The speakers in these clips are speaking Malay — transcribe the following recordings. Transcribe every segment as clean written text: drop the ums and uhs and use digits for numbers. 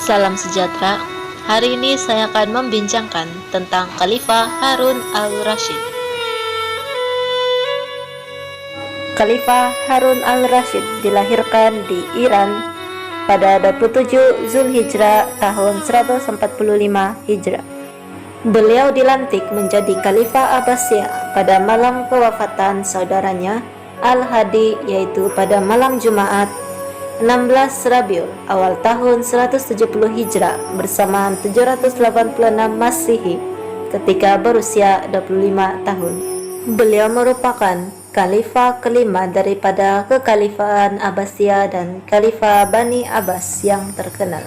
Salam sejahtera. Hari ini saya akan membincangkan tentang Khalifah Harun al-Rashid. Khalifah Harun al-Rashid dilahirkan di Iran pada 27 Zulhijrah tahun 145 Hijrah. Beliau dilantik menjadi Khalifah Abbasiyah pada malam kewafatan saudaranya Al-Hadi, yaitu pada malam Jumat 16 Rabiul awal tahun 170 Hijrah bersamaan 786 Masehi ketika berusia 25 tahun. Beliau merupakan Khalifah kelima daripada Kekhalifahan Abbasiyah dan Khalifah Bani Abbas yang terkenal.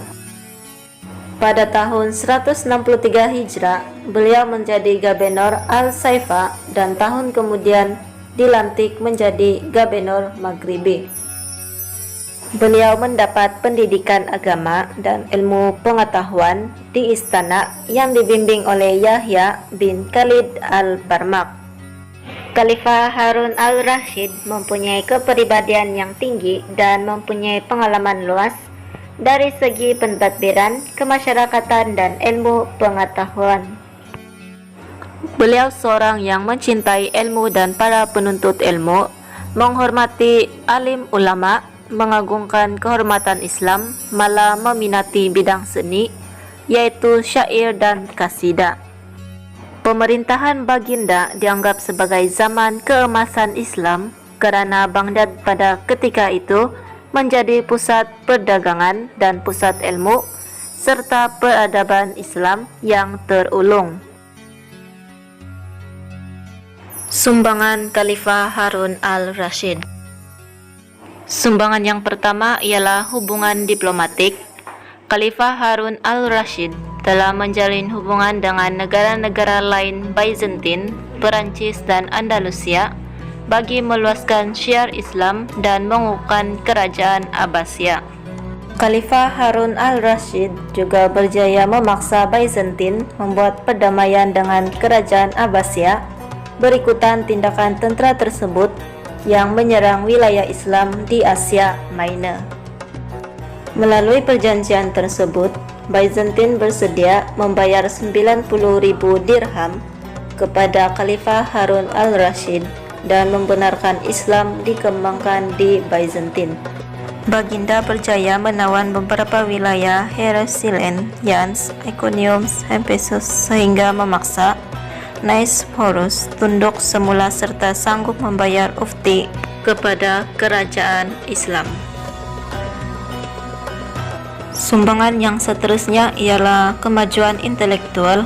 Pada tahun 163 Hijrah, beliau menjadi Gabenor Al-Saifa dan tahun kemudian dilantik menjadi Gabenor Maghribi. Beliau mendapat pendidikan agama dan ilmu pengetahuan di istana yang dibimbing oleh Yahya bin Khalid al-Barmak. Khalifah Harun al-Rashid mempunyai kepribadian yang tinggi dan mempunyai pengalaman luas dari segi pentadbiran, kemasyarakatan, dan ilmu pengetahuan. Beliau seorang yang mencintai ilmu dan para penuntut ilmu, menghormati alim ulama, mengagungkan kehormatan Islam, malah meminati bidang seni, yaitu syair dan kasidah. Pemerintahan Baginda dianggap sebagai zaman keemasan Islam karena Baghdad pada ketika itu menjadi pusat perdagangan dan pusat ilmu serta peradaban Islam yang terulung. Sumbangan Khalifah Harun al-Rashid. Sumbangan yang pertama ialah hubungan diplomatik. Khalifah Harun al-Rashid telah menjalin hubungan dengan negara-negara lain Byzantine, Perancis, dan Andalusia bagi meluaskan syiar Islam dan mengukuhkan kerajaan Abbasiyah. Khalifah Harun al-Rashid juga berjaya memaksa Byzantine membuat perdamaian dengan kerajaan Abbasiyah. Berikutan tindakan tentara tersebut yang menyerang wilayah Islam di Asia Minor. Melalui perjanjian tersebut, Byzantine bersedia membayar 90.000 dirham kepada Khalifah Harun al-Rashid dan membenarkan Islam dikembangkan di Byzantine. Baginda berjaya menawan beberapa wilayah Jerusalem, Yans, Iconium, Ephesus sehingga memaksa Nicephorus tunduk semula serta sanggup membayar ufti kepada kerajaan Islam. Sumbangan yang seterusnya ialah kemajuan intelektual.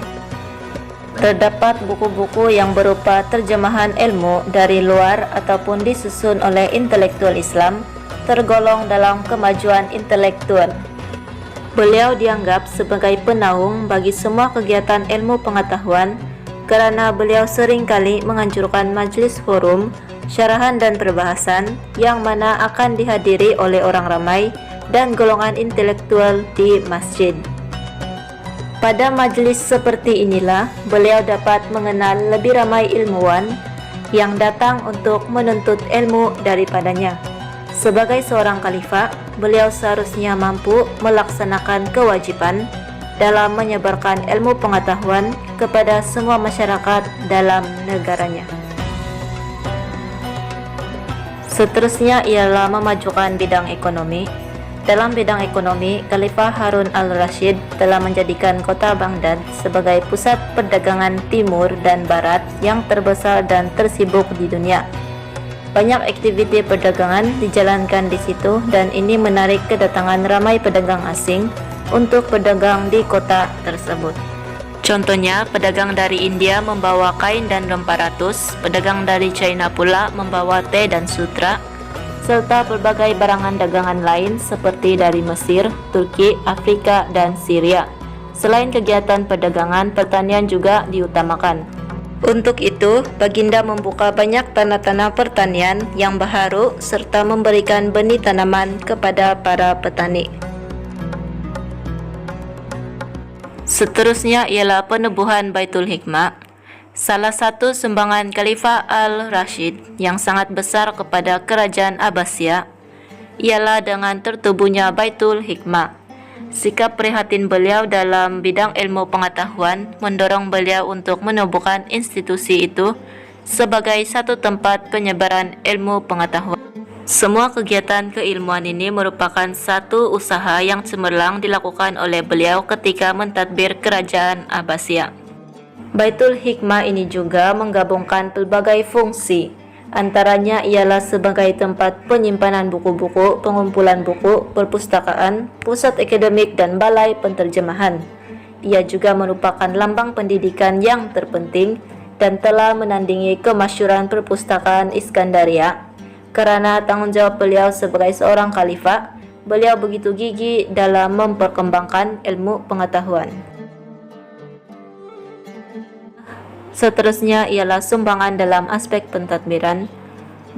Terdapat buku-buku yang berupa terjemahan ilmu dari luar ataupun disusun oleh intelektual Islam tergolong dalam kemajuan intelektual. Beliau dianggap sebagai penaung bagi semua kegiatan ilmu pengetahuan karena beliau sering kali menganjurkan majelis forum, syarahan dan perbahasan yang mana akan dihadiri oleh orang ramai dan golongan intelektual di masjid. Pada majelis seperti inilah beliau dapat mengenal lebih ramai ilmuwan yang datang untuk menuntut ilmu daripadanya. Sebagai seorang khalifah, beliau seharusnya mampu melaksanakan kewajiban dalam menyebarkan ilmu pengetahuan kepada semua masyarakat dalam negaranya. Seterusnya ialah memajukan bidang ekonomi. Dalam bidang ekonomi, Khalifah Harun al-Rashid telah menjadikan kota Baghdad sebagai pusat perdagangan timur dan barat yang terbesar dan tersibuk di dunia. Banyak aktiviti perdagangan dijalankan di situ dan ini menarik kedatangan ramai pedagang asing untuk pedagang di kota tersebut. Contohnya, pedagang dari India membawa kain dan rempah ratus, pedagang dari China pula membawa teh dan sutra, serta berbagai barangan dagangan lain seperti dari Mesir, Turki, Afrika, dan Syria. Selain kegiatan perdagangan, pertanian juga diutamakan. Untuk itu, Baginda membuka banyak tanah-tanah pertanian yang baharu serta memberikan benih tanaman kepada para petani. Seterusnya ialah penubuhan Baitul Hikmah. Salah satu sumbangan Khalifah al-Rashid yang sangat besar kepada kerajaan Abbasiyah ialah dengan tertubuhnya Baitul Hikmah. Sikap prihatin beliau dalam bidang ilmu pengetahuan mendorong beliau untuk menubuhkan institusi itu sebagai satu tempat penyebaran ilmu pengetahuan. Semua kegiatan keilmuan ini merupakan satu usaha yang cemerlang dilakukan oleh beliau ketika mentadbir kerajaan Abbasiyah. Baitul Hikmah ini juga menggabungkan pelbagai fungsi. Antaranya ialah sebagai tempat penyimpanan buku-buku, pengumpulan buku, perpustakaan, pusat akademik dan balai penterjemahan. Ia juga merupakan lambang pendidikan yang terpenting dan telah menandingi kemasyhuran perpustakaan Iskandaria. Karena tanggung jawab beliau sebagai seorang khalifah, beliau begitu gigih dalam memperkembangkan ilmu pengetahuan. Seterusnya ialah sumbangan dalam aspek pentadbiran.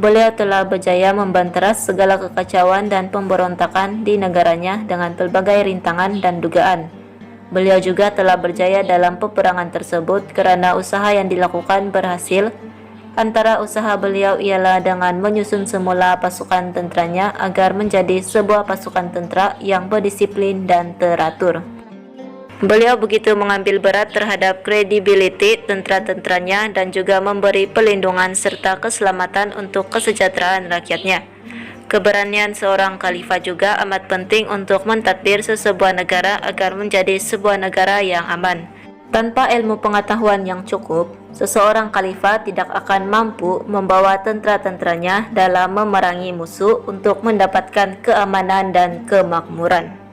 Beliau telah berjaya membanteras segala kekacauan dan pemberontakan di negaranya dengan pelbagai rintangan dan dugaan. Beliau juga telah berjaya dalam peperangan tersebut kerana usaha yang dilakukan berhasil. Antara usaha beliau ialah dengan menyusun semula pasukan tenteranya agar menjadi sebuah pasukan tentera yang berdisiplin dan teratur. Beliau begitu mengambil berat terhadap kredibiliti tentera-tenteranya dan juga memberi pelindungan serta keselamatan untuk kesejahteraan rakyatnya. Keberanian seorang khalifah juga amat penting untuk mentadbir sesebuah negara agar menjadi sebuah negara yang aman. Tanpa ilmu pengetahuan yang cukup, seseorang khalifah tidak akan mampu membawa tentera-tenteranya dalam memerangi musuh untuk mendapatkan keamanan dan kemakmuran.